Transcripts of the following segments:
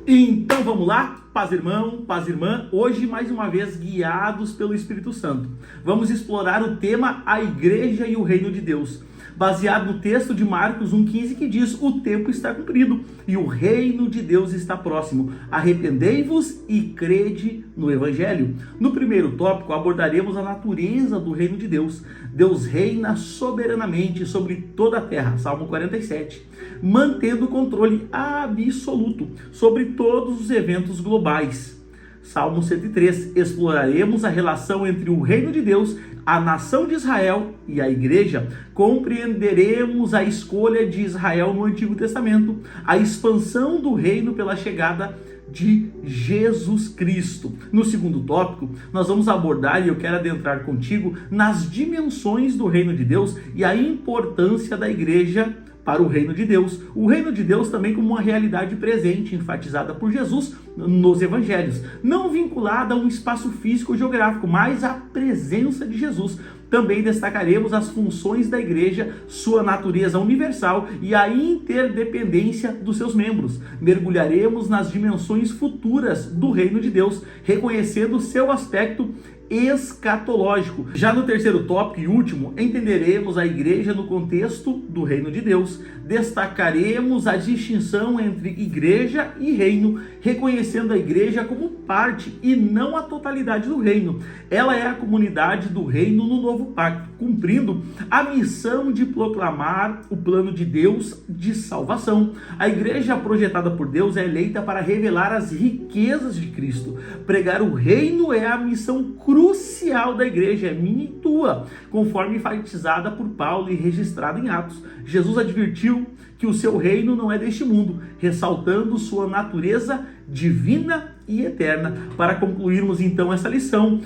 Então vamos lá, paz irmão, paz irmã, hoje mais uma vez guiados pelo Espírito Santo. Vamos explorar o tema A Igreja e o Reino de Deus, baseado no texto de Marcos 1,15 que diz: o tempo está cumprido e o reino de Deus está próximo. Arrependei-vos e crede no Evangelho. No primeiro tópico abordaremos a natureza do reino de Deus. Deus reina soberanamente sobre toda a terra, Salmo 47, mantendo o controle absoluto sobre todos os eventos globais. Salmo 103, exploraremos a relação entre o reino de Deus, a nação de Israel e a igreja. Compreenderemos a escolha de Israel no Antigo Testamento, a expansão do reino pela chegada de Jesus Cristo. No segundo tópico, nós vamos abordar, e eu quero adentrar contigo, nas dimensões do reino de Deus e a importância da igreja para o reino de Deus. O reino de Deus também como uma realidade presente, enfatizada por Jesus nos evangelhos, não vinculada a um espaço físico ou geográfico, mas à presença de Jesus. Também destacaremos as funções da igreja, sua natureza universal e a interdependência dos seus membros. Mergulharemos nas dimensões futuras do reino de Deus, reconhecendo seu aspecto escatológico. Já no terceiro tópico e último, entenderemos a igreja no contexto do reino de Deus. Destacaremos a distinção entre igreja e reino, reconhecendo a igreja como parte e não a totalidade do reino. Ela é a comunidade do reino no novo pacto, cumprindo a missão de proclamar o plano de Deus de salvação. A igreja projetada por Deus é eleita para revelar as riquezas de Cristo. Pregar o reino é a missão crucial da igreja, é minha e tua, conforme enfatizada por Paulo e registrada em Atos. Jesus advertiu que o seu reino não é deste mundo, ressaltando sua natureza divina e eterna. Para concluirmos então essa lição,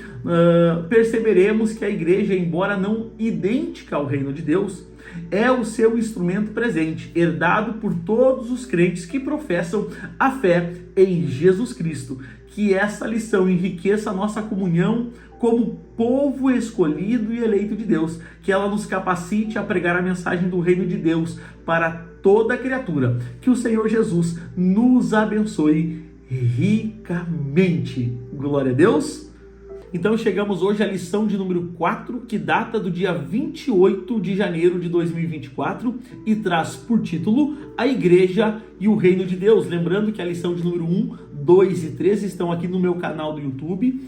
perceberemos que a igreja, embora não idêntica ao reino de Deus, é o seu instrumento presente, herdado por todos os crentes que professam a fé em Jesus Cristo. Que essa lição enriqueça a nossa comunhão como povo escolhido e eleito de Deus, que ela nos capacite a pregar a mensagem do reino de Deus para toda criatura. Que o Senhor Jesus nos abençoe ricamente. Glória a Deus. Então chegamos hoje à lição de número 4, que data do dia 28 de janeiro de 2024 e traz por título A Igreja e o Reino de Deus. Lembrando que a lição de número 1, 2 e 3 estão aqui no meu canal do YouTube,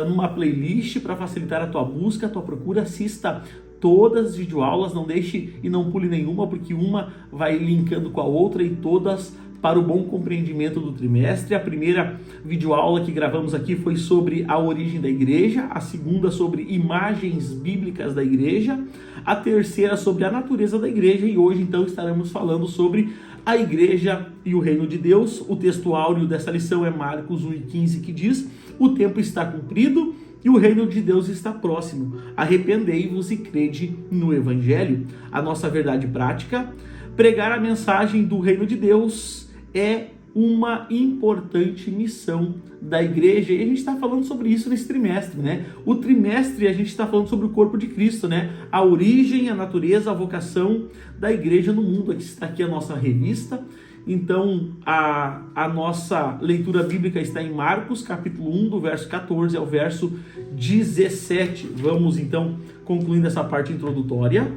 numa playlist para facilitar a tua busca, a tua procura. Assista todas as videoaulas, não deixe e não pule nenhuma, porque uma vai linkando com a outra e todas para o bom compreendimento do trimestre. A primeira videoaula que gravamos aqui foi sobre a origem da igreja, a segunda sobre imagens bíblicas da igreja, a terceira sobre a natureza da igreja, e hoje então estaremos falando sobre a igreja e o reino de Deus. O texto áureo dessa lição é Marcos 1,15, que diz: o tempo está cumprido e o reino de Deus está próximo. Arrependei-vos e crede no Evangelho. A nossa verdade prática: pregar a mensagem do reino de Deus é uma importante missão da igreja, e a gente está falando sobre isso nesse trimestre, né? O trimestre a gente está falando sobre o corpo de Cristo, né? A origem, a natureza, a vocação da igreja no mundo. Aqui está aqui a nossa revista. Então, a nossa leitura bíblica está em Marcos, capítulo 1, do verso 14 ao verso 17. Vamos, então, concluindo essa parte introdutória.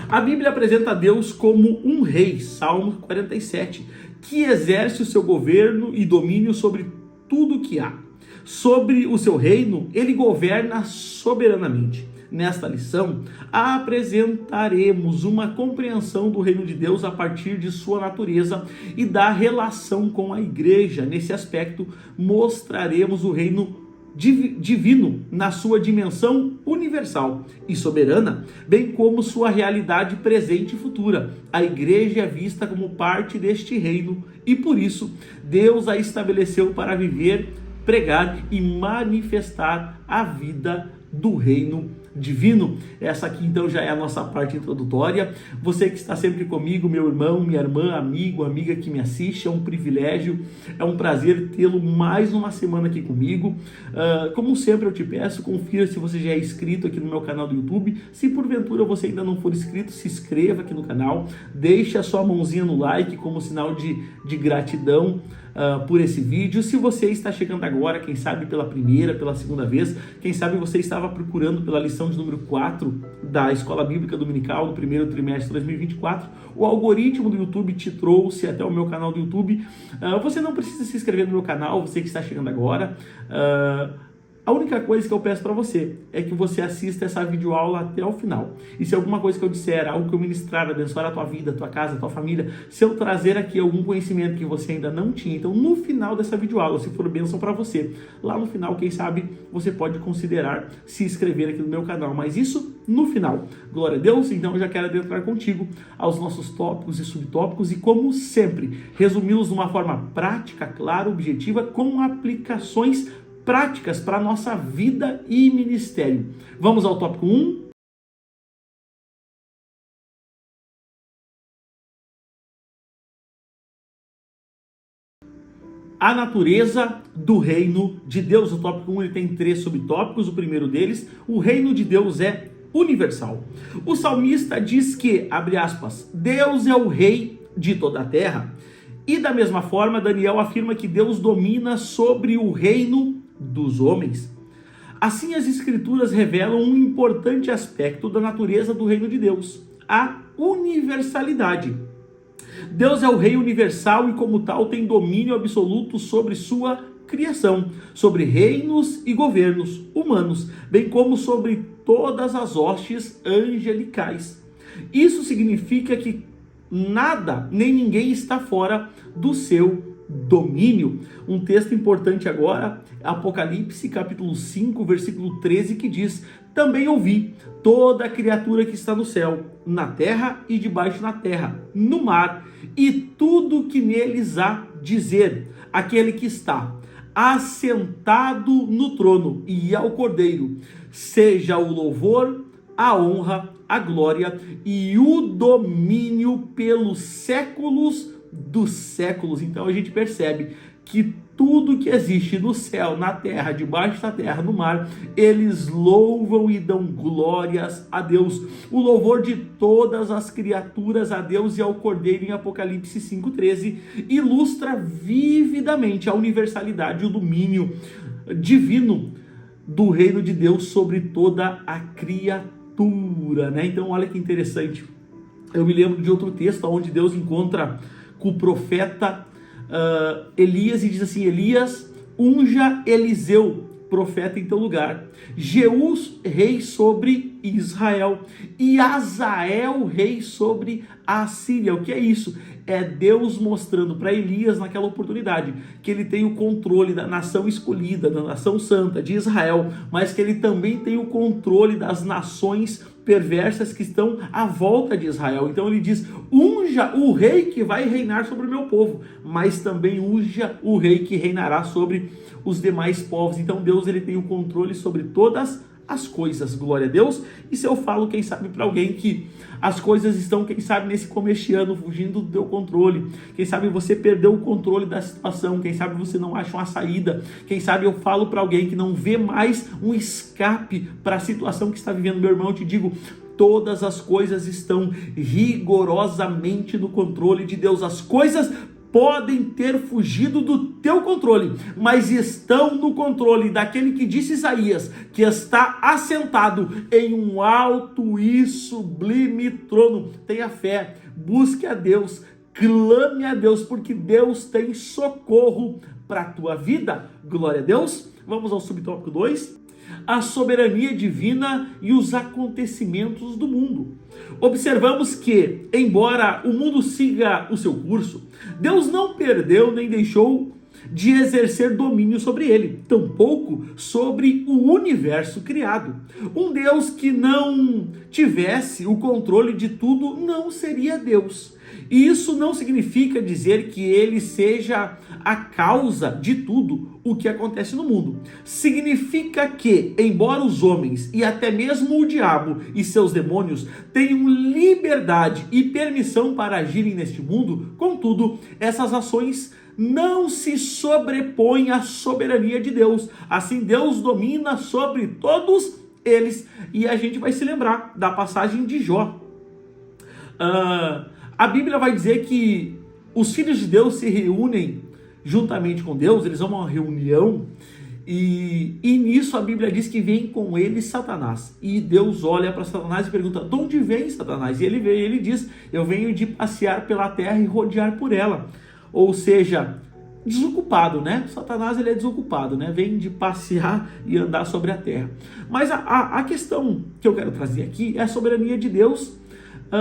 A Bíblia apresenta Deus como um rei, Salmo 47, que exerce o seu governo e domínio sobre tudo que há. Sobre o seu reino, ele governa soberanamente. Nesta lição, apresentaremos uma compreensão do reino de Deus a partir de sua natureza e da relação com a igreja. Nesse aspecto, mostraremos o reino divino na sua dimensão universal e soberana, bem como sua realidade presente e futura. A igreja é vista como parte deste reino e por isso Deus a estabeleceu para viver, pregar e manifestar a vida do reino divino. Essa aqui então já é a nossa parte introdutória. Você que está sempre comigo, meu irmão, minha irmã, amigo, amiga que me assiste, é um privilégio, é um prazer tê-lo mais uma semana aqui comigo. Como sempre eu te peço, confira se você já é inscrito aqui no meu canal do YouTube. Se porventura você ainda não for inscrito, se inscreva aqui no canal, deixe a sua mãozinha no like como sinal de gratidão. por esse vídeo. Se você está chegando agora, quem sabe pela primeira, pela segunda vez, quem sabe você estava procurando pela lição de número 4 da Escola Bíblica Dominical do primeiro trimestre de 2024, o algoritmo do YouTube te trouxe até o meu canal do YouTube. Você não precisa se inscrever no meu canal, você que está chegando agora. A única coisa que eu peço para você é que você assista essa videoaula até o final. E se alguma coisa que eu disser, algo que eu ministrar, abençoar a tua vida, a tua casa, a tua família, se eu trazer aqui algum conhecimento que você ainda não tinha, então no final dessa videoaula, se for bênção para você, lá no final, quem sabe, você pode considerar se inscrever aqui no meu canal. Mas isso no final. Glória a Deus. Então eu já quero adentrar contigo aos nossos tópicos e subtópicos e, como sempre, resumi-los de uma forma prática, clara, objetiva, com aplicações práticas para a nossa vida e ministério. Vamos ao tópico 1. A natureza do reino de Deus. O tópico 1 ele tem 3 subtópicos. O primeiro deles, o reino de Deus é universal. O salmista diz que, abre aspas, Deus é o rei de toda a terra. E da mesma forma, Daniel afirma que Deus domina sobre o reino dos homens. Assim, as escrituras revelam um importante aspecto da natureza do reino de Deus, a universalidade. Deus é o rei universal e, como tal, tem domínio absoluto sobre sua criação, sobre reinos e governos humanos, bem como sobre todas as hostes angelicais. Isso significa que nada nem ninguém está fora do seu domínio. Um texto importante agora, Apocalipse capítulo 5, versículo 13, que diz: também ouvi toda a criatura que está no céu, na terra e debaixo da terra, no mar, e tudo que neles há dizer, aquele que está assentado no trono e ao Cordeiro, seja o louvor, a honra, a glória e o domínio pelos séculos dos séculos. Então a gente percebe que tudo que existe no céu, na terra, debaixo da terra, no mar, eles louvam e dão glórias a Deus. O louvor de todas as criaturas a Deus e ao Cordeiro em Apocalipse 5,13 ilustra vividamente a universalidade e o domínio divino do reino de Deus sobre toda a criatura, né? Então olha que interessante. Eu me lembro de outro texto onde Deus encontra com o profeta Elias e diz assim: Elias, unja Eliseu, profeta em teu lugar, Jeú, rei sobre Israel, e Azael, rei sobre a Síria. O que é isso? É Deus mostrando para Elias naquela oportunidade que ele tem o controle da nação escolhida, da nação santa de Israel, mas que ele também tem o controle das nações perversas que estão à volta de Israel. Então ele diz: unja o rei que vai reinar sobre o meu povo, mas também unja o rei que reinará sobre os demais povos. Então Deus ele tem o controle sobre todas as coisas, glória a Deus. E se eu falo, quem sabe, para alguém que as coisas estão, quem sabe, nesse começo de ano, fugindo do teu controle, quem sabe você perdeu o controle da situação, quem sabe você não acha uma saída, quem sabe eu falo para alguém que não vê mais um escape para a situação que está vivendo, meu irmão, eu te digo, todas as coisas estão rigorosamente no controle de Deus. As coisas podem ter fugido do teu controle, mas estão no controle daquele que disse Isaías, que está assentado em um alto e sublime trono. Tenha fé, busque a Deus, clame a Deus, porque Deus tem socorro para a tua vida. Glória a Deus. Vamos ao subtópico 2. A soberania divina e os acontecimentos do mundo. Observamos que, embora o mundo siga o seu curso, Deus não perdeu nem deixou de exercer domínio sobre ele, tampouco sobre o universo criado. Um Deus que não tivesse o controle de tudo não seria Deus. E isso não significa dizer que ele seja a causa de tudo o que acontece no mundo. Significa que, embora os homens e até mesmo o diabo e seus demônios tenham liberdade e permissão para agirem neste mundo, contudo, essas ações não se sobrepõem à soberania de Deus. Assim, Deus domina sobre todos eles. E a gente vai se lembrar da passagem de Jó. A Bíblia vai dizer que os filhos de Deus se reúnem juntamente com Deus, eles vão a uma reunião e nisso a Bíblia diz que vem com ele Satanás. E Deus olha para Satanás e pergunta: de onde vem Satanás? E ele diz: eu venho de passear pela terra e rodear por ela. Ou seja, desocupado, né? Satanás, ele é desocupado, né? Vem de passear e andar sobre a terra. Mas a questão que eu quero trazer aqui é a soberania de Deus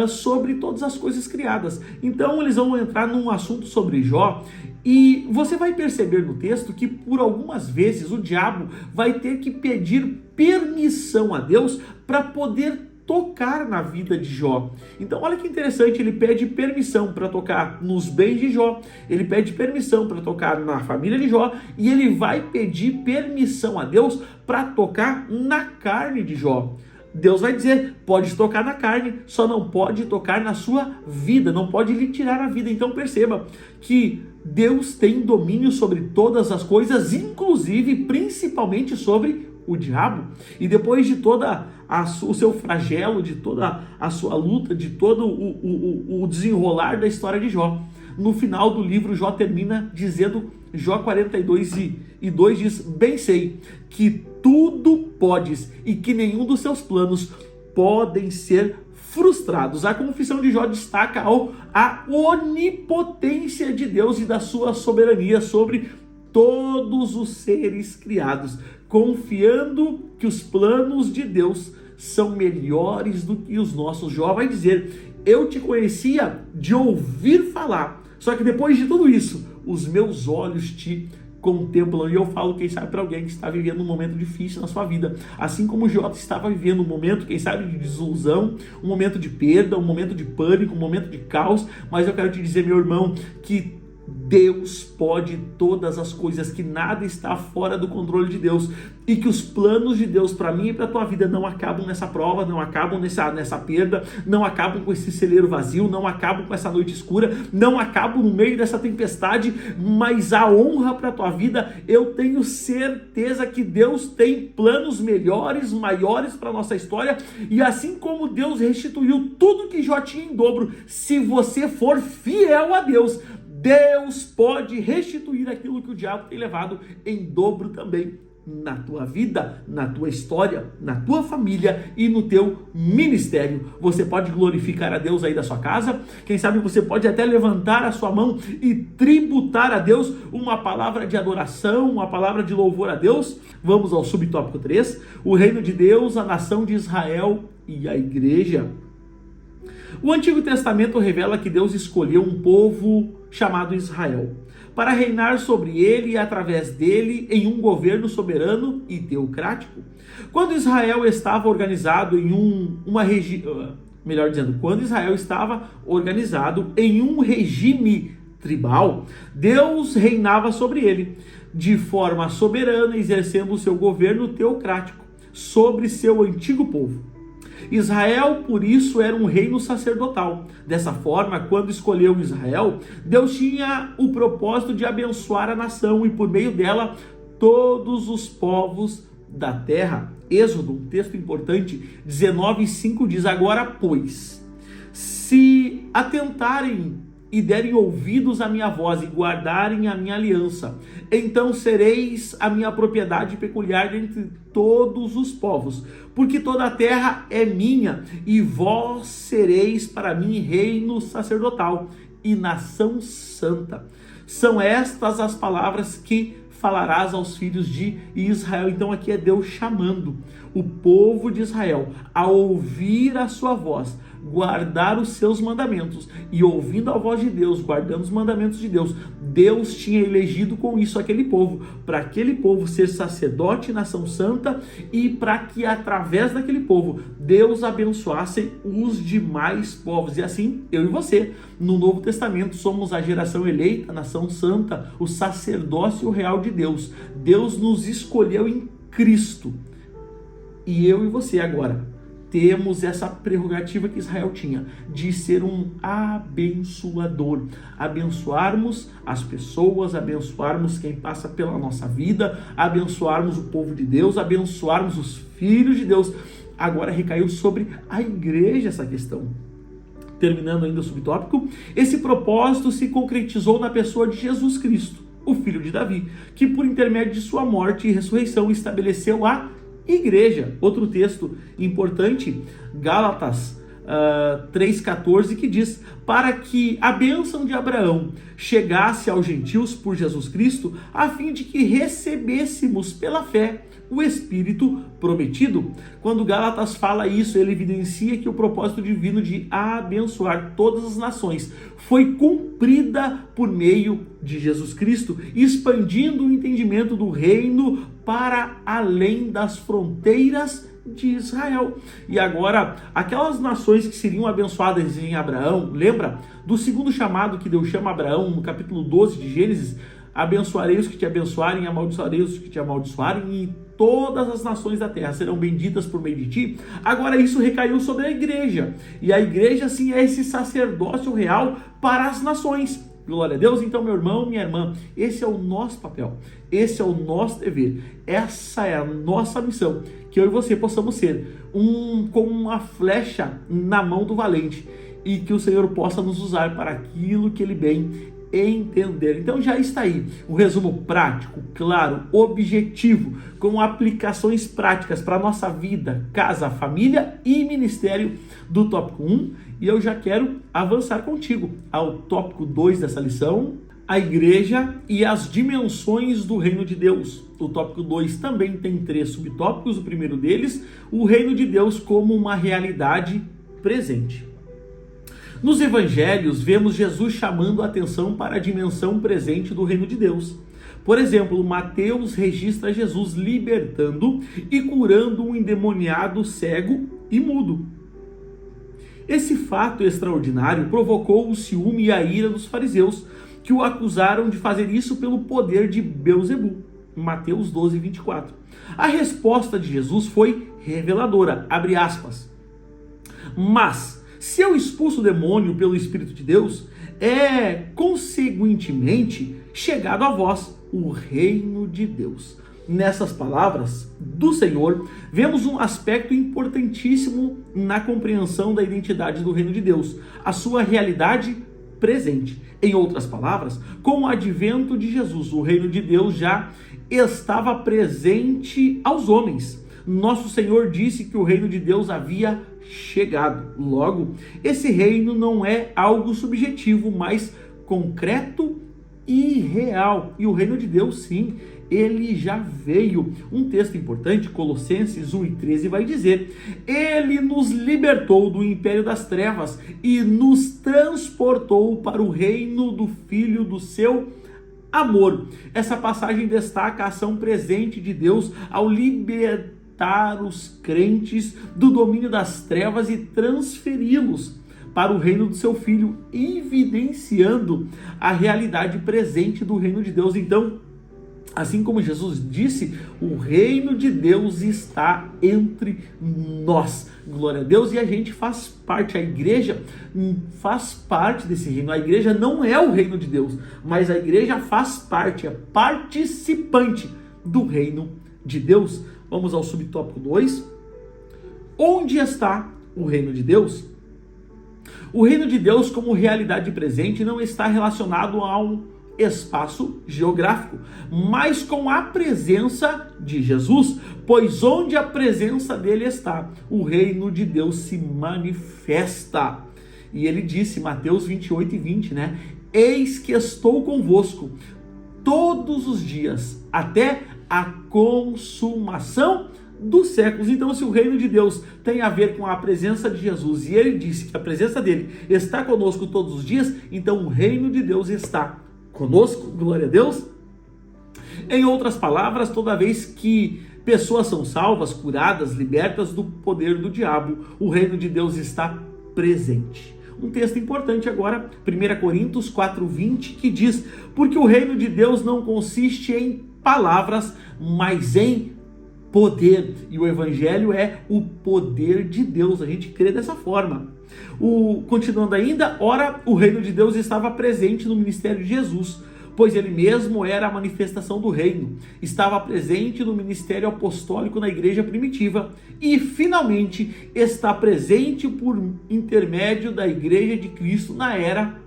sobre todas as coisas criadas. Então eles vão entrar num assunto sobre Jó, e você vai perceber no texto que por algumas vezes o diabo vai ter que pedir permissão a Deus para poder tocar na vida de Jó. Então olha que interessante, ele pede permissão para tocar nos bens de Jó, ele pede permissão para tocar na família de Jó, e ele vai pedir permissão a Deus para tocar na carne de Jó. Deus vai dizer: pode tocar na carne, só não pode tocar na sua vida, não pode lhe tirar a vida. Então perceba que Deus tem domínio sobre todas as coisas, inclusive, principalmente sobre o diabo. E depois de toda o seu flagelo, de toda a sua luta, de todo o desenrolar da história de Jó, no final do livro Jó termina dizendo, Jó 42:2 diz: bem sei que tudo podes e que nenhum dos seus planos podem ser frustrados. A confissão de Jó destaca a onipotência de Deus e da sua soberania sobre todos os seres criados, confiando que os planos de Deus são melhores do que os nossos. Jó vai dizer: eu te conhecia de ouvir falar, só que depois de tudo isso, os meus olhos te contemplam. E eu falo, quem sabe, para alguém que está vivendo um momento difícil na sua vida, assim como Jó estava vivendo um momento, quem sabe, de desilusão, um momento de perda, um momento de pânico, um momento de caos. Mas eu quero te dizer, meu irmão, que Deus pode todas as coisas, que nada está fora do controle de Deus, e que os planos de Deus para mim e para a tua vida não acabam nessa prova, não acabam nessa perda, não acabam com esse celeiro vazio, não acabam com essa noite escura, não acabam no meio dessa tempestade, mas a honra para a tua vida, eu tenho certeza que Deus tem planos melhores, maiores para a nossa história. E assim como Deus restituiu tudo que Jó tinha em dobro, se você for fiel a Deus, Deus pode restituir aquilo que o diabo tem levado em dobro também na tua vida, na tua história, na tua família e no teu ministério. Você pode glorificar a Deus aí da sua casa. Quem sabe você pode até levantar a sua mão e tributar a Deus uma palavra de adoração, uma palavra de louvor a Deus. Vamos ao subtópico 3, o reino de Deus, a nação de Israel e a igreja. O Antigo Testamento revela que Deus escolheu um povo chamado Israel para reinar sobre ele e através dele em um governo soberano e teocrático. Quando Israel estava organizado em quando Israel estava organizado em um regime tribal, Deus reinava sobre ele de forma soberana, exercendo o seu governo teocrático sobre seu antigo povo. Israel, por isso, era um reino sacerdotal. Dessa forma, quando escolheu Israel, Deus tinha o propósito de abençoar a nação e, por meio dela, todos os povos da terra. Êxodo, um texto importante, 19:5 diz: agora, pois, se atentarem e derem ouvidos à minha voz e guardarem a minha aliança, então sereis a minha propriedade peculiar dentre todos os povos, porque toda a terra é minha, e vós sereis para mim reino sacerdotal e nação santa. São estas as palavras que falarás aos filhos de Israel. Então aqui é Deus chamando o povo de Israel a ouvir a sua voz, guardar os seus mandamentos, e ouvindo a voz de Deus, guardando os mandamentos de Deus, Deus tinha elegido com isso aquele povo, para aquele povo ser sacerdote e nação santa, e para que através daquele povo Deus abençoasse os demais povos. E assim, eu e você, no Novo Testamento, somos a geração eleita, a nação santa, o sacerdócio real de Deus. Deus nos escolheu em Cristo, e eu e você agora temos essa prerrogativa que Israel tinha, de ser um abençoador, abençoarmos as pessoas, abençoarmos quem passa pela nossa vida, abençoarmos o povo de Deus, abençoarmos os filhos de Deus. Agora recaiu sobre a igreja essa questão. Terminando ainda o subtópico, esse propósito se concretizou na pessoa de Jesus Cristo. o filho de Davi, que por intermédio de sua morte e ressurreição estabeleceu a igreja. Outro texto importante, Gálatas 3,14, que diz: para que a bênção de Abraão chegasse aos gentios por Jesus Cristo, a fim de que recebêssemos pela fé o Espírito prometido. Quando Gálatas fala isso, ele evidencia que o propósito divino de abençoar todas as nações foi cumprida por meio de Jesus Cristo, expandindo o entendimento do reino para além das fronteiras de Israel. E agora, aquelas nações que seriam abençoadas em Abraão, lembra do segundo chamado que Deus chama Abraão no capítulo 12 de Gênesis? Abençoarei os que te abençoarem, amaldiçoarei os que te amaldiçoarem, e todas as nações da terra serão benditas por meio de ti. Agora isso recaiu sobre a igreja, e a igreja sim é esse sacerdócio real para as nações. Glória a Deus. Então, meu irmão, minha irmã, esse é o nosso papel, esse é o nosso dever, essa é a nossa missão, que eu e você possamos ser como uma flecha na mão do valente, e que o Senhor possa nos usar para aquilo que Ele bem entender. Então já está aí um resumo prático, claro, objetivo, com aplicações práticas para a nossa vida, casa, família e ministério do tópico 1, e eu já quero avançar contigo ao tópico 2 dessa lição, a igreja e as dimensões do reino de Deus. O tópico 2 também tem 3 subtópicos. O primeiro deles, o reino de Deus como uma realidade presente. Nos evangelhos, vemos Jesus chamando a atenção para a dimensão presente do reino de Deus. Por exemplo, Mateus registra Jesus libertando e curando um endemoniado cego e mudo. Esse fato extraordinário provocou o ciúme e a ira dos fariseus, que o acusaram de fazer isso pelo poder de Belzebu. Mateus 12, 24. A resposta de Jesus foi reveladora, abre aspas. Mas, se eu expulso o demônio pelo Espírito de Deus, é, consequentemente, chegado a vós o reino de Deus. Nessas palavras do Senhor, vemos um aspecto importantíssimo na compreensão da identidade do reino de Deus, a sua realidade presente. Em outras palavras, com o advento de Jesus, o reino de Deus já estava presente aos homens. Nosso Senhor disse que o reino de Deus havia chegado. Logo, esse reino não é algo subjetivo, mas concreto e real. E o reino de Deus, sim, ele já veio. Um texto importante, Colossenses 1:13, vai dizer: ele nos libertou do império das trevas e nos transportou para o reino do Filho do seu amor. Essa passagem destaca a ação presente de Deus ao libertar os crentes do domínio das trevas e transferi-los para o reino do seu Filho, evidenciando a realidade presente do reino de Deus. Então, assim como Jesus disse, o reino de Deus está entre nós. Glória a Deus. E a gente faz parte, a igreja faz parte desse reino. A igreja não é o reino de Deus, mas a igreja faz parte, é participante do reino de Deus. Vamos ao subtópico 2. Onde está o reino de Deus? O reino de Deus como realidade presente não está relacionado ao espaço geográfico, mas com a presença de Jesus, pois onde a presença dele está, o reino de Deus se manifesta. E ele disse, Mateus 28:20, né? Eis que estou convosco todos os dias, até a consumação dos séculos. Então, se o reino de Deus tem a ver com a presença de Jesus, e ele disse que a presença dele está conosco todos os dias, então o reino de Deus está conosco, glória a Deus. Em outras palavras, toda vez que pessoas são salvas, curadas, libertas do poder do diabo, o reino de Deus está presente. Um texto importante agora, 1 Coríntios 4:20, que diz: porque o reino de Deus não consiste em palavras, mas em poder. E o evangelho é o poder de Deus, a gente crê dessa forma. Continuando ainda, ora, o reino de Deus estava presente no ministério de Jesus, pois ele mesmo era a manifestação do reino. Estava presente no ministério apostólico na igreja primitiva e, finalmente, está presente por intermédio da igreja de Cristo na era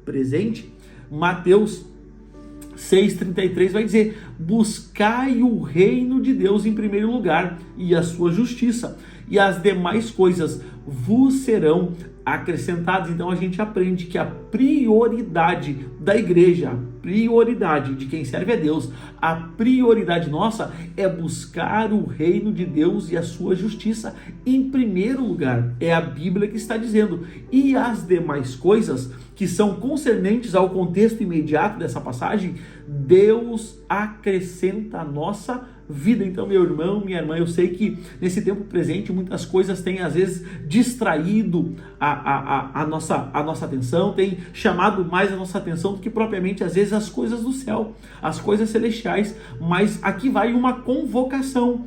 presente. Mateus 6,33 vai dizer: buscai o reino de Deus em primeiro lugar e a sua justiça, e as demais coisas vos serão acrescentadas. Então a gente aprende que a prioridade da igreja, a prioridade de quem serve a Deus, a prioridade nossa é buscar o reino de Deus e a sua justiça em primeiro lugar. É a Bíblia que está dizendo. E as demais coisas que são concernentes ao contexto imediato dessa passagem, Deus acrescenta a nossa vida. Então, meu irmão, minha irmã, eu sei que nesse tempo presente muitas coisas têm às vezes distraído a nossa atenção, tem chamado mais a nossa atenção do que propriamente às vezes as coisas do céu, as coisas celestiais. Mas aqui vai uma convocação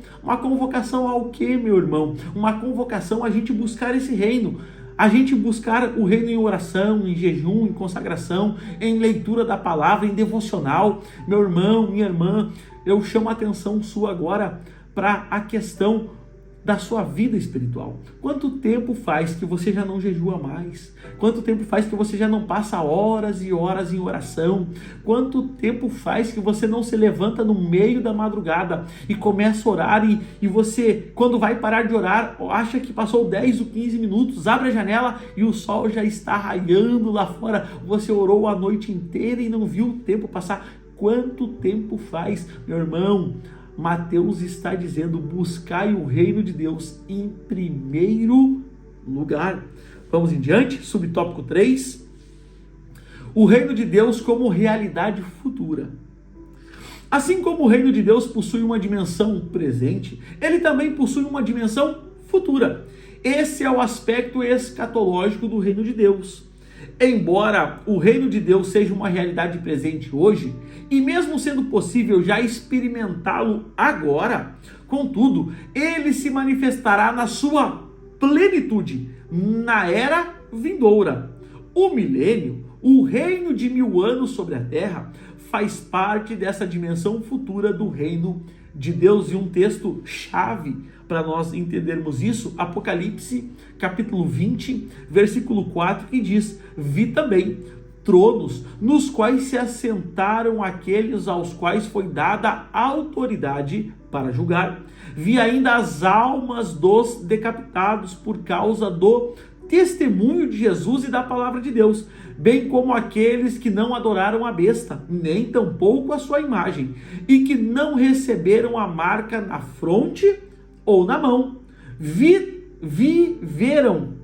ao quê, meu irmão? Uma convocação a gente buscar esse reino. A gente buscar o reino em oração, em jejum, em consagração, em leitura da palavra, em devocional. Meu irmão, minha irmã, eu chamo a atenção sua agora para a questão da sua vida espiritual. Quanto tempo faz que você já não jejua mais? Quanto tempo faz que você já não passa horas e horas em oração? Quanto tempo faz que você não se levanta no meio da madrugada e começa a orar e você, quando vai parar de orar, acha que passou 10 ou 15 minutos, abre a janela e o sol já está raiando lá fora. Você orou a noite inteira e não viu o tempo passar. Quanto tempo faz, meu irmão? Mateus está dizendo: buscai o reino de Deus em primeiro lugar. Vamos em diante, subtópico 3. O reino de Deus como realidade futura. Assim como o reino de Deus possui uma dimensão presente, ele também possui uma dimensão futura. Esse é o aspecto escatológico do reino de Deus. Embora o reino de Deus seja uma realidade presente hoje, e mesmo sendo possível já experimentá-lo agora, contudo, ele se manifestará na sua plenitude na era vindoura. O milênio, o reino de 1000 anos sobre a terra, faz parte dessa dimensão futura do reino de Deus. E um texto chave para nós entendermos isso, Apocalipse capítulo 20, versículo 4, que diz: vi também tronos nos quais se assentaram aqueles aos quais foi dada autoridade para julgar. Vi ainda as almas dos decapitados por causa do testemunho de Jesus e da palavra de Deus, bem como aqueles que não adoraram a besta, nem tampouco a sua imagem, e que não receberam a marca na fronte ou na mão. Viveram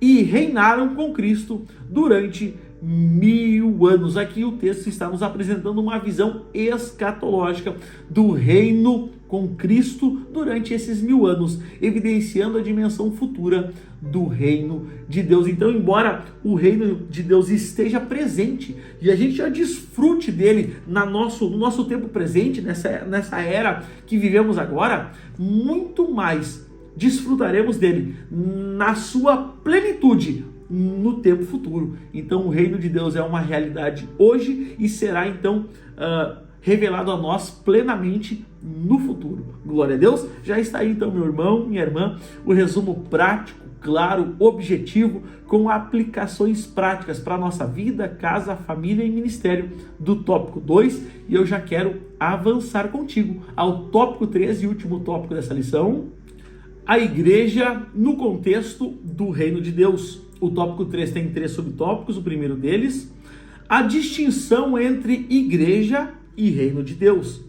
e reinaram com Cristo durante 1000 anos. Aqui o texto está nos apresentando uma visão escatológica do reino com Cristo durante esses 1000 anos, evidenciando a dimensão futura do reino de Deus. Então, embora o reino de Deus esteja presente e a gente já desfrute dele no nosso tempo presente, nessa era que vivemos agora, muito mais desfrutaremos dele na sua plenitude no tempo futuro. Então o reino de Deus é uma realidade hoje e será então revelado a nós plenamente no futuro. Glória a Deus. Já está aí então, meu irmão, minha irmã, o resumo prático, claro, objetivo, com aplicações práticas para a nossa vida, casa, família e ministério do tópico 2, e eu já quero avançar contigo ao tópico 3 e último tópico dessa lição: a igreja no contexto do reino de Deus. O tópico 3 tem 3 subtópicos. O primeiro deles, a distinção entre igreja e reino de Deus.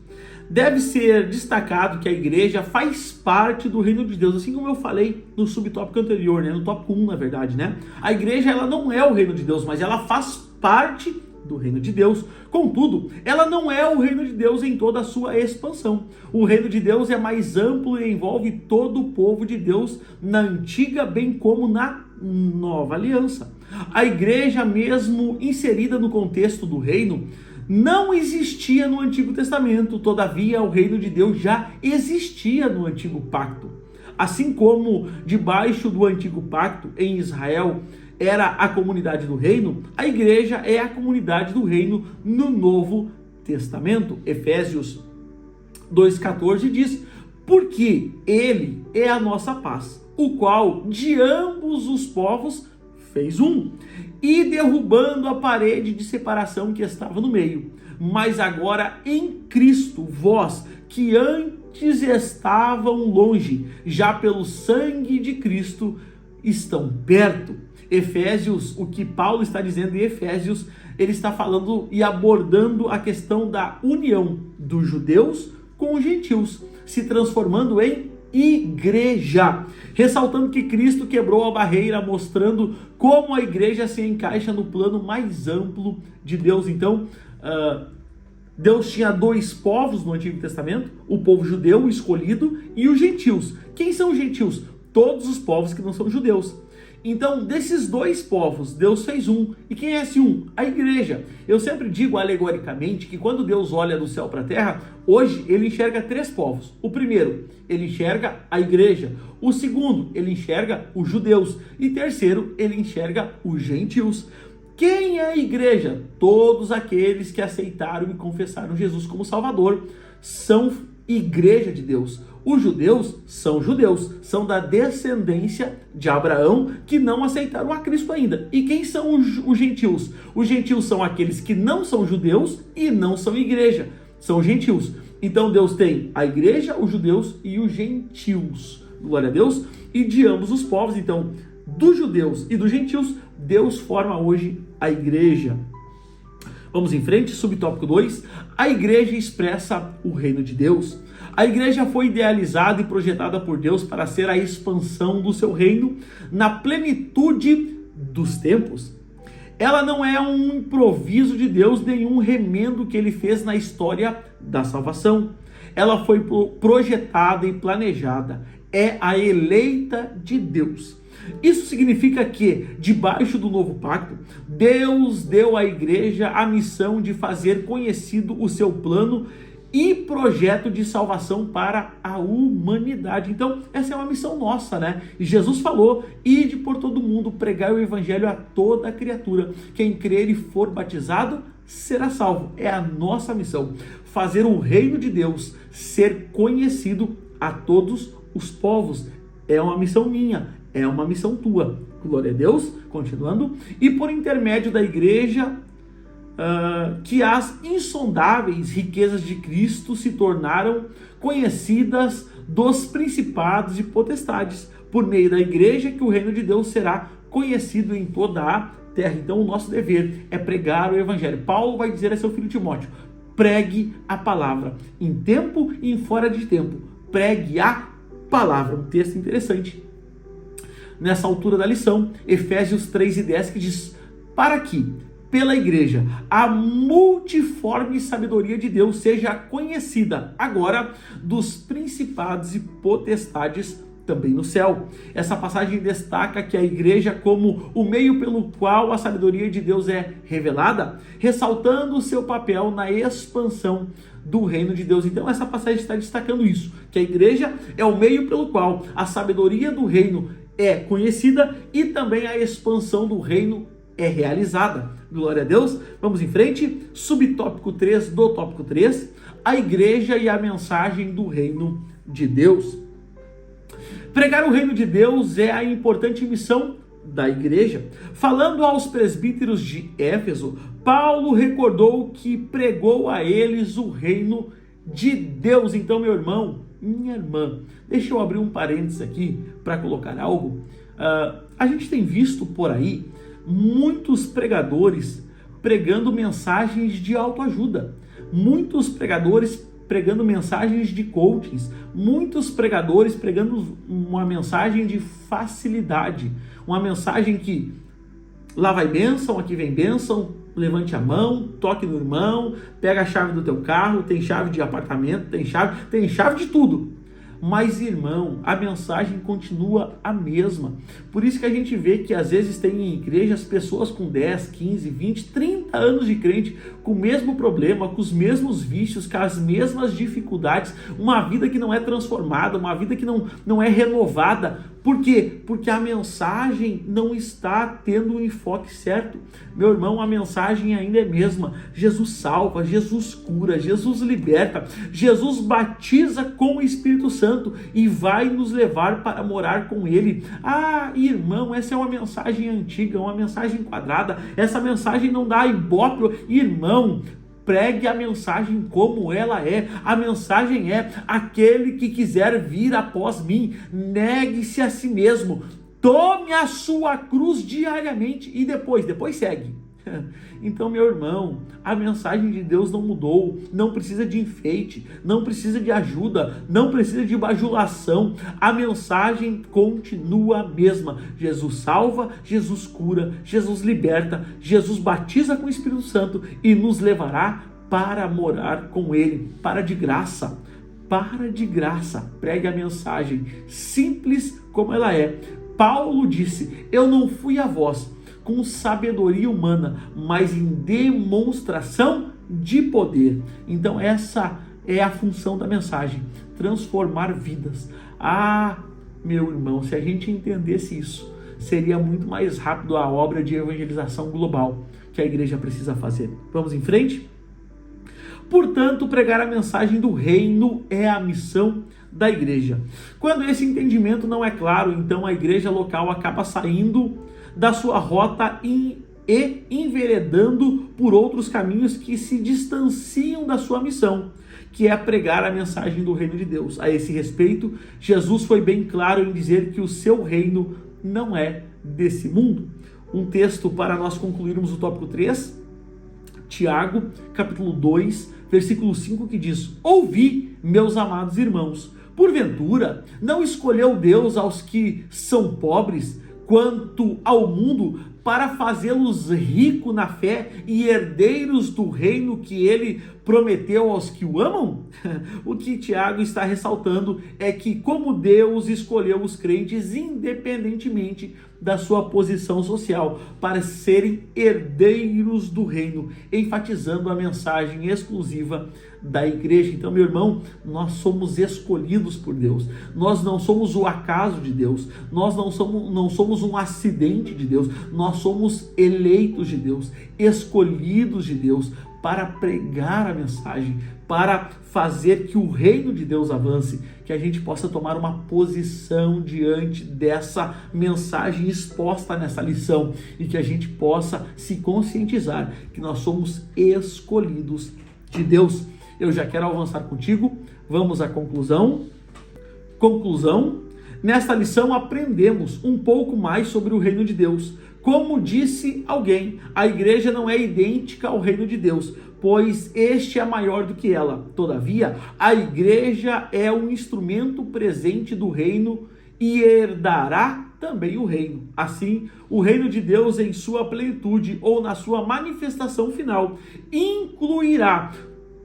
Deve ser destacado que a igreja faz parte do reino de Deus, assim como eu falei no subtópico anterior, no tópico 1, na verdade, A igreja, ela não é o reino de Deus, mas ela faz parte do reino de Deus. Contudo, ela não é o reino de Deus em toda a sua expansão. O reino de Deus é mais amplo e envolve todo o povo de Deus na antiga bem como na nova aliança. A igreja, mesmo inserida no contexto do reino, não existia no Antigo Testamento. Todavia, o reino de Deus já existia no Antigo Pacto. Assim como debaixo do Antigo Pacto em Israel era a comunidade do reino, a igreja é a comunidade do reino no Novo Testamento. Efésios 2,14 diz: porque ele é a nossa paz, o qual de ambos os povos fez um, e derrubando a parede de separação que estava no meio, mas agora em Cristo, vós que antes estavam longe, já pelo sangue de Cristo estão perto. Efésios, o que Paulo está dizendo em Efésios, ele está falando e abordando a questão da união dos judeus com os gentios, se transformando em igreja, ressaltando que Cristo quebrou a barreira, mostrando como a igreja se encaixa no plano mais amplo de Deus. Então, Deus tinha dois povos no Antigo Testamento, o povo judeu, o escolhido, e os gentios. Quem são os gentios? Todos os povos que não são judeus. Então, desses dois povos, Deus fez um. E quem é esse um? A igreja. Eu sempre digo alegoricamente que quando Deus olha do céu para a terra, hoje ele enxerga três povos. O primeiro, ele enxerga a igreja. O segundo, ele enxerga os judeus. E terceiro, ele enxerga os gentios. Quem é a igreja? Todos aqueles que aceitaram e confessaram Jesus como Salvador são igreja de Deus. Os judeus, são da descendência de Abraão, que não aceitaram a Cristo ainda. E quem são os gentios? Os gentios são aqueles que não são judeus e não são igreja, são gentios. Então Deus tem a igreja, os judeus e os gentios. Glória a Deus. E de ambos os povos, então, dos judeus e dos gentios, Deus forma hoje a igreja. Vamos em frente, subtópico 2. A igreja expressa o reino de Deus. A igreja foi idealizada e projetada por Deus para ser a expansão do seu reino na plenitude dos tempos. Ela não é um improviso de Deus, nenhum remendo que ele fez na história da salvação. Ela foi projetada e planejada. É a eleita de Deus. Isso significa que, debaixo do novo pacto, Deus deu à igreja a missão de fazer conhecido o seu plano e projeto de salvação para a humanidade. Então, essa é uma missão nossa, né? E Jesus falou: ide por todo mundo, pregai o evangelho a toda criatura. Quem crer e for batizado será salvo. É a nossa missão, fazer o reino de Deus ser conhecido a todos os povos. É uma missão minha, é uma missão tua. Glória a Deus. Continuando. E por intermédio da igreja, que as insondáveis riquezas de Cristo se tornaram conhecidas dos principados e potestades. Por meio da igreja que o reino de Deus será conhecido em toda a terra. Então o nosso dever é pregar o evangelho. Paulo vai dizer a seu filho Timóteo: pregue a palavra em tempo e em fora de tempo. Pregue a palavra. Um texto interessante nessa altura da lição, Efésios 3:10, que diz: para que pela igreja a multiforme sabedoria de Deus seja conhecida agora dos principados e potestades também no céu. Essa passagem destaca que a igreja como o meio pelo qual a sabedoria de Deus é revelada, ressaltando o seu papel na expansão do reino de Deus. Então essa passagem está destacando isso, que a igreja é o meio pelo qual a sabedoria do reino é conhecida e também a expansão do reino é realizada. Glória a Deus. Vamos em frente. Subtópico 3 do tópico 3. A igreja e a mensagem do reino de Deus. Pregar o reino de Deus é a importante missão da igreja. Falando aos presbíteros de Éfeso, Paulo recordou que pregou a eles o reino de Deus. Então, meu irmão, minha irmã, deixa eu abrir um parênteses aqui para colocar algo. A gente tem visto por aí muitos pregadores pregando mensagens de autoajuda, muitos pregadores pregando mensagens de coachings, muitos pregadores pregando uma mensagem de facilidade, uma mensagem que lá vai bênção, aqui vem bênção, levante a mão, toque no irmão, pega a chave do teu carro, tem chave de apartamento, tem chave de tudo. Mas, irmão, a mensagem continua a mesma. Por isso que a gente vê que às vezes tem em igrejas pessoas com 10, 15, 20, 30 anos de crente, com o mesmo problema, com os mesmos vícios, com as mesmas dificuldades, uma vida que não é transformada, uma vida que não é renovada. Por quê? Porque a mensagem não está tendo o enfoque certo. Meu irmão, a mensagem ainda é a mesma. Jesus salva, Jesus cura, Jesus liberta, Jesus batiza com o Espírito Santo e vai nos levar para morar com Ele. Ah, irmão, essa é uma mensagem antiga, uma mensagem quadrada. Essa mensagem não dá ibope. Irmão, Pregue a mensagem como ela é. A mensagem é: aquele que quiser vir após mim, negue-se a si mesmo, tome a sua cruz diariamente e depois segue. Então, meu irmão, a mensagem de Deus não mudou, não precisa de enfeite, não precisa de ajuda, não precisa de bajulação, a mensagem continua a mesma. Jesus salva, Jesus cura, Jesus liberta, Jesus batiza com o Espírito Santo e nos levará para morar com Ele, para de graça, pregue a mensagem, simples como ela é. Paulo disse: eu não fui a vós com sabedoria humana, mas em demonstração de poder. Então essa é a função da mensagem, transformar vidas. Meu irmão, se a gente entendesse isso, seria muito mais rápido a obra de evangelização global que a igreja precisa fazer. Vamos em frente? Portanto, pregar a mensagem do reino é a missão da igreja. Quando esse entendimento não é claro, então a igreja local acaba saindo da sua rota e enveredando por outros caminhos que se distanciam da sua missão, que é pregar a mensagem do reino de Deus. A esse respeito, Jesus foi bem claro em dizer que o seu reino não é desse mundo. Um texto para nós concluirmos o tópico 3, Tiago, capítulo 2, versículo 5, que diz: ouvi, meus amados irmãos, porventura não escolheu Deus aos que são pobres quanto ao mundo, para fazê-los ricos na fé e herdeiros do reino que ele prometeu aos que o amam? O que Tiago está ressaltando é que, como Deus escolheu os crentes independentemente da sua posição social para serem herdeiros do reino, enfatizando a mensagem exclusiva da igreja. Então, meu irmão, nós somos escolhidos por Deus, nós não somos o acaso de Deus, nós não somos um acidente de Deus, nós somos eleitos de Deus, escolhidos de Deus para pregar a mensagem, para fazer que o reino de Deus avance, que a gente possa tomar uma posição diante dessa mensagem exposta nessa lição e que a gente possa se conscientizar que nós somos escolhidos de Deus. Eu já quero avançar contigo, vamos à conclusão. Nesta lição aprendemos um pouco mais sobre o reino de Deus. Como disse alguém, a igreja não é idêntica ao reino de Deus, pois este é maior do que ela. Todavia, a igreja é um instrumento presente do reino e herdará também o reino. Assim, o reino de Deus em sua plenitude ou na sua manifestação final incluirá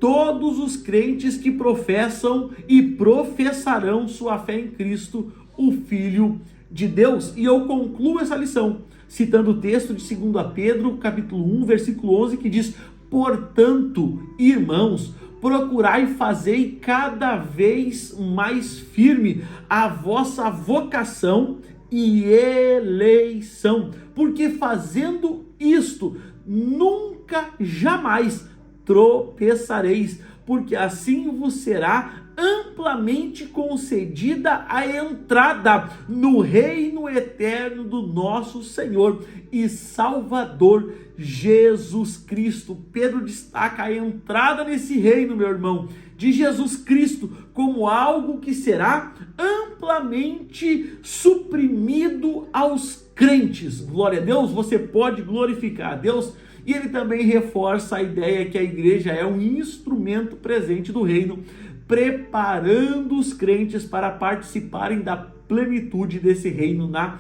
todos os crentes que professam e professarão sua fé em Cristo, o Filho de Deus. E eu concluo essa lição citando o texto de 2 Pedro, capítulo 1, versículo 11, que diz: portanto, irmãos, procurai fazer cada vez mais firme a vossa vocação e eleição, porque fazendo isto, nunca, jamais tropeçareis, porque assim vos será amplamente concedida a entrada no reino eterno do nosso Senhor e Salvador Jesus Cristo. Pedro destaca a entrada nesse reino, meu irmão, de Jesus Cristo como algo que será amplamente suprimido aos crentes. Glória a Deus, você pode glorificar a Deus. E ele também reforça a ideia que a igreja é um instrumento presente do reino, preparando os crentes para participarem da plenitude desse reino na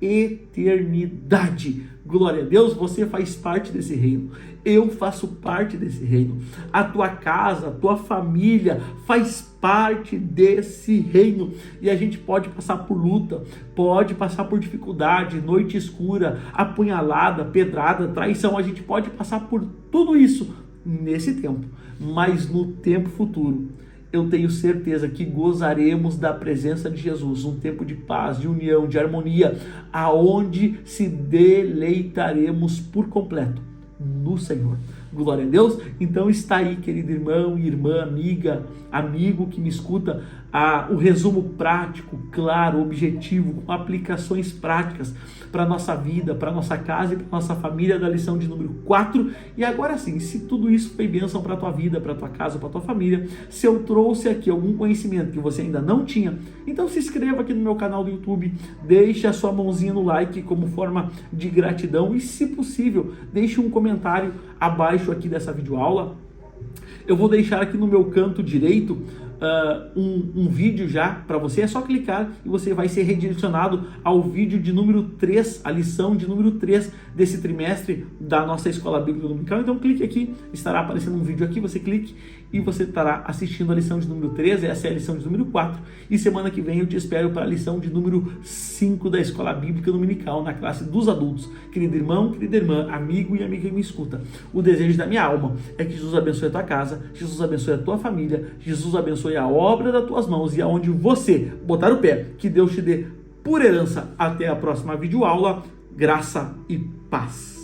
eternidade. Glória a Deus, você faz parte desse reino, eu faço parte desse reino, a tua casa, a tua família faz parte desse reino, e a gente pode passar por luta, pode passar por dificuldade, noite escura, apunhalada, pedrada, traição, a gente pode passar por tudo isso nesse tempo, mas no tempo futuro, eu tenho certeza que gozaremos da presença de Jesus, um tempo de paz, de união, de harmonia, aonde se deleitaremos por completo no Senhor. Glória a Deus. Então está aí, querido irmão, irmã, amiga, amigo que me escuta, o resumo prático, claro, objetivo, com aplicações práticas para a nossa vida, para a nossa casa e para a nossa família, da lição de número 4. E agora sim, se tudo isso foi bênção para a tua vida, para a tua casa, para a tua família, se eu trouxe aqui algum conhecimento que você ainda não tinha, então se inscreva aqui no meu canal do YouTube, deixe a sua mãozinha no like como forma de gratidão e, se possível, deixe um comentário abaixo aqui dessa videoaula. Eu vou deixar aqui no meu canto direito um vídeo já para você. É só clicar e você vai ser redirecionado ao vídeo de número 3, a lição de número 3 desse trimestre da nossa Escola Bíblica Dominical. Então clique aqui, estará aparecendo um vídeo aqui, você clique e você estará assistindo a lição de número 3, essa é a lição de número 4, e semana que vem eu te espero para a lição de número 5 da Escola Bíblica Dominical, na classe dos adultos. Querido irmão, querida irmã, amigo e amiga que me escuta, o desejo da minha alma é que Jesus abençoe a tua casa, Jesus abençoe a tua família, Jesus abençoe a obra das tuas mãos e aonde você botar o pé, que Deus te dê por herança. Até a próxima videoaula, graça e paz.